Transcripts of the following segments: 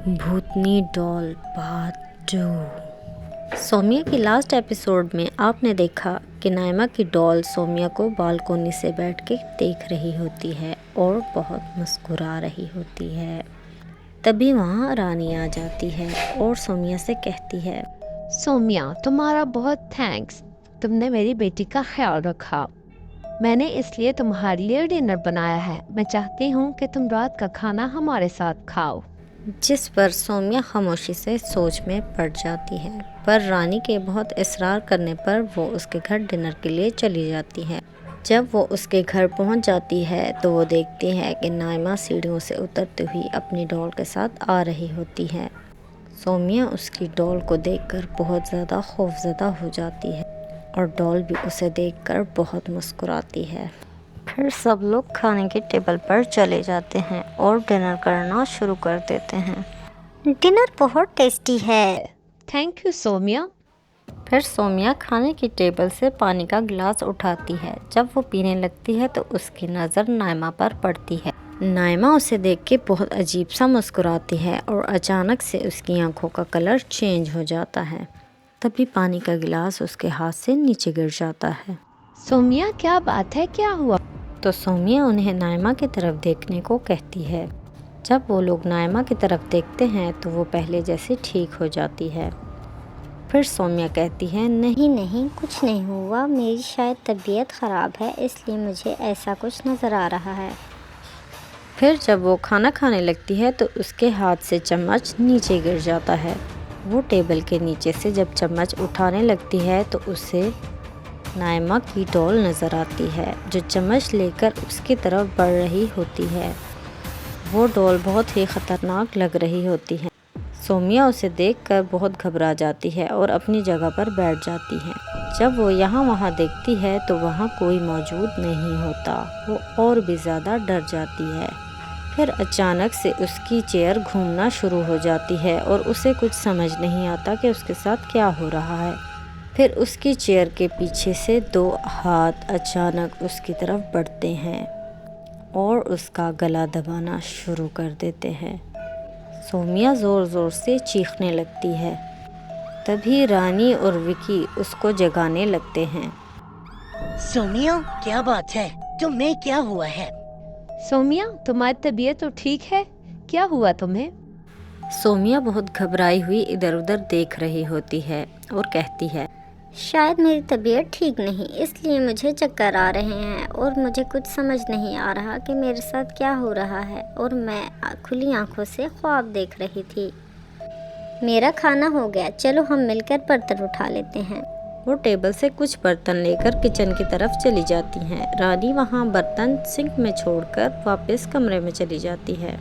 भूतनी doll part 2। सोमिया की last episode में आपने देखा कि नाइमा की डॉल सोमिया को बालकोनी से बैठ के देख रही होती है और बहुत मुस्कुरा रही होती है। तभी वहाँ रानी आ जाती है और सोमिया से कहती है, सोमिया, तुम्हारा बहुत थैंक्स। तुमने मेरी बेटी का ख्याल रखा। मैंने इसलिए तुम्हारे लिए डिनर बनाया है। मैं चाहती हूँ कि तुम रात का खाना हमारे साथ खाओ। जिस पर सोमिया खामोशी से सोच में पड़ जाती है, पर रानी के बहुत इसरार करने पर वो उसके घर डिनर के लिए चली जाती है। जब वो उसके घर पहुंच जाती है तो वो देखती है कि नाइमा सीढ़ियों से उतरती हुई अपनी डॉल के साथ आ रही होती है। सोमिया उसकी डॉल को देखकर बहुत ज़्यादा खौफज़दा हो जाती है और डॉल भी उसे देखकर बहुत मुस्कुराती है। फिर सब लोग खाने के टेबल पर चले जाते हैं और डिनर करना शुरू कर देते हैं। डिनर बहुत टेस्टी है। Thank you Somiya. फिर सोमिया खाने की टेबल से पानी का गिलास उठाती है। जब वो पीने लगती है तो उसकी नज़र नाइमा पर पड़ती है। नाइमा उसे देख के बहुत अजीब सा मुस्कुराती है और अचानक से उसकी आंखों का कलर चेंज हो जाता है। तभी पानी का गिलास उसके हाथ से नीचे गिर जाता है। सोमिया, क्या बात है, क्या हुआ? तो सोमिया उन्हें नाइमा की तरफ देखने को कहती है। जब वो लोग नाइमा की तरफ देखते हैं तो वो पहले जैसे ठीक हो जाती है। फिर सोमिया कहती है, नहीं नहीं, कुछ नहीं हुआ, मेरी शायद तबीयत ख़राब है, इसलिए मुझे ऐसा कुछ नज़र आ रहा है। फिर जब वो खाना खाने लगती है तो उसके हाथ से चम्मच नीचे गिर जाता है। वो टेबल के नीचे से जब चम्मच उठाने लगती है तो उसे नाइमा की डॉल नज़र आती है जो चम्मच लेकर उसकी तरफ बढ़ रही होती है। वो डॉल बहुत ही ख़तरनाक लग रही होती है। सोमिया उसे देखकर बहुत घबरा जाती है और अपनी जगह पर बैठ जाती है। जब वो यहाँ वहाँ देखती है तो वहाँ कोई मौजूद नहीं होता। वो और भी ज़्यादा डर जाती है। फिर अचानक से उसकी चेयर घूमना शुरू हो जाती है और उसे कुछ समझ नहीं आता कि उसके साथ क्या हो रहा है। फिर उसकी चेयर के पीछे से दो हाथ अचानक उसकी तरफ बढ़ते हैं और उसका गला दबाना शुरू कर देते हैं। सोमिया ज़ोर ज़ोर से चीखने लगती है। तभी रानी और विकी उसको जगाने लगते हैं। सोमिया, क्या बात है? तुम्हें क्या हुआ है? सोमिया, तुम्हारी तबीयत तो ठीक है, क्या हुआ तुम्हें? सोमिया बहुत घबराई हुई इधर उधर देख रही होती है और कहती है, शायद मेरी तबीयत ठीक नहीं, इसलिए मुझे चक्कर आ रहे हैं और मुझे कुछ समझ नहीं आ रहा कि मेरे साथ क्या हो रहा है और मैं खुली आंखों से ख्वाब देख रही थी। मेरा खाना हो गया, चलो हम मिलकर बर्तन उठा लेते हैं। वो टेबल से कुछ बर्तन लेकर किचन की तरफ चली जाती हैं। रानी वहाँ बर्तन सिंक में छोड़कर वापस कमरे में चली जाती है।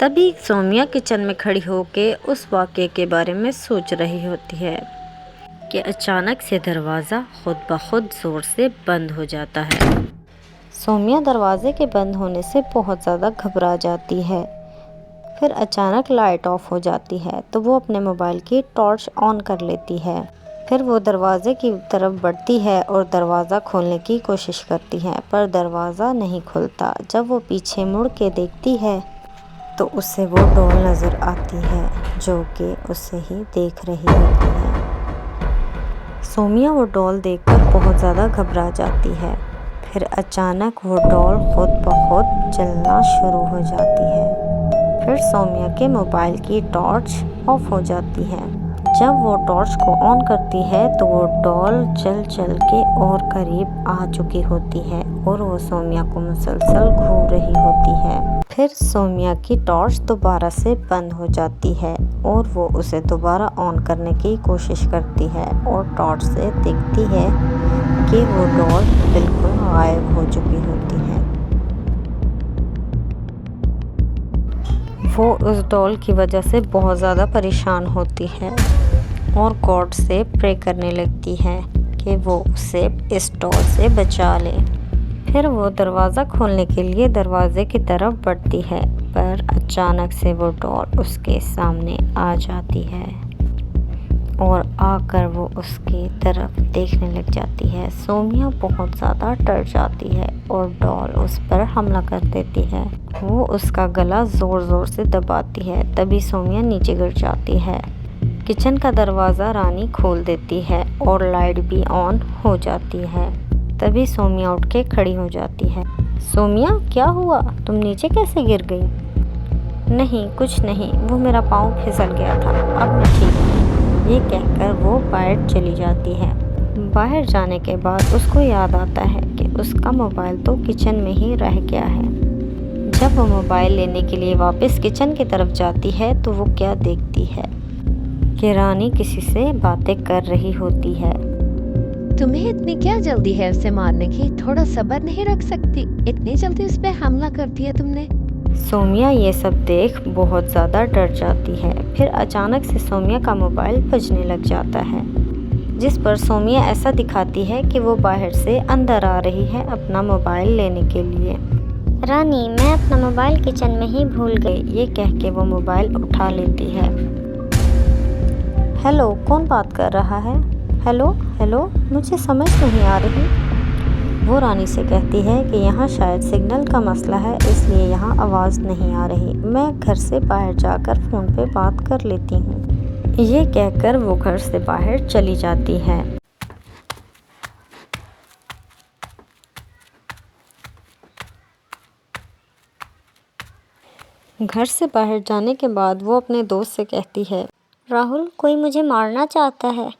तभी सोमिया किचन में खड़ी होके उस वाक़े के बारे में सोच रही होती है कि अचानक से दरवाज़ा खुद ब खुद ज़ोर से बंद हो जाता है। सोमिया दरवाजे के बंद होने से बहुत ज़्यादा घबरा जाती है। फिर अचानक लाइट ऑफ हो जाती है तो वो अपने मोबाइल की टॉर्च ऑन कर लेती है। फिर वो दरवाजे की तरफ बढ़ती है और दरवाज़ा खोलने की कोशिश करती है, पर दरवाज़ा नहीं खुलता। जब वो पीछे मुड़ के देखती है तो उसे वो डॉल नज़र आती है जो कि उसे ही देख रही होती है। सोमिया वो डॉल देखकर बहुत ज़्यादा घबरा जाती है। फिर अचानक वो डॉल खुद ब खुद जलना शुरू हो जाती है। फिर सोमिया के मोबाइल की टॉर्च ऑफ हो जाती है। जब वो टॉर्च को ऑन करती है तो वो डॉल जल जल के और करीब आ चुकी होती है और वो सोमिया को मुसलसल घूर रही होती है। फिर सोमिया की टॉर्च दोबारा से बंद हो जाती है और वो उसे दोबारा ऑन करने की कोशिश करती है और टॉर्च से देखती है कि वो डॉल बिल्कुल गायब हो चुकी होती है। वो उस डॉल की वजह से बहुत ज़्यादा परेशान होती है और गॉड से प्रे करने लगती है कि वो उसे इस डॉल से बचा ले। फिर वो दरवाज़ा खोलने के लिए दरवाजे की तरफ बढ़ती है, पर अचानक से वो डॉल उसके सामने आ जाती है और आकर वो उसकी तरफ देखने लग जाती है। सोमिया बहुत ज़्यादा डर जाती है और डॉल उस पर हमला कर देती है। वो उसका गला ज़ोर ज़ोर से दबाती है। तभी सोमिया नीचे गिर जाती है। किचन का दरवाज़ा रानी खोल देती है और लाइट भी ऑन हो जाती है। तभी सोमिया उठ के खड़ी हो जाती है। सोमिया, क्या हुआ? तुम नीचे कैसे गिर गई? नहीं, कुछ नहीं, वो मेरा पाँव फिसल गया था, अब मैं ठीक हूँ। ये कहकर वो बाहर चली जाती है। बाहर जाने के बाद उसको याद आता है कि उसका मोबाइल तो किचन में ही रह गया है। जब वो मोबाइल लेने के लिए वापस किचन की तरफ जाती है तो वो क्या देखती है कि रानी किसी से बातें कर रही होती है। तुम्हें इतनी क्या जल्दी है उसे मारने की? थोड़ा सब्र नहीं रख सकती? इतनी जल्दी उस पे हमला कर दिया तुमने। सोमिया ये सब देख बहुत ज़्यादा डर जाती है। फिर अचानक से सोमिया का मोबाइल बजने लग जाता है, जिस पर सोमिया ऐसा दिखाती है कि वो बाहर से अंदर आ रही है अपना मोबाइल लेने के लिए। रानी, मैं अपना मोबाइल किचन में ही भूल गई। ये कह के वो मोबाइल उठा लेती है। हेलो, कौन बात कर रहा है? हेलो हेलो, मुझे समझ नहीं आ रही। वो रानी से कहती है कि यहाँ शायद सिग्नल का मसला है, इसलिए यहाँ आवाज़ नहीं आ रही। मैं घर से बाहर जाकर फ़ोन पे बात कर लेती हूँ। ये कहकर वो घर से बाहर चली जाती है। घर से बाहर जाने के बाद वो अपने दोस्त से कहती है, राहुल, कोई मुझे मारना चाहता है।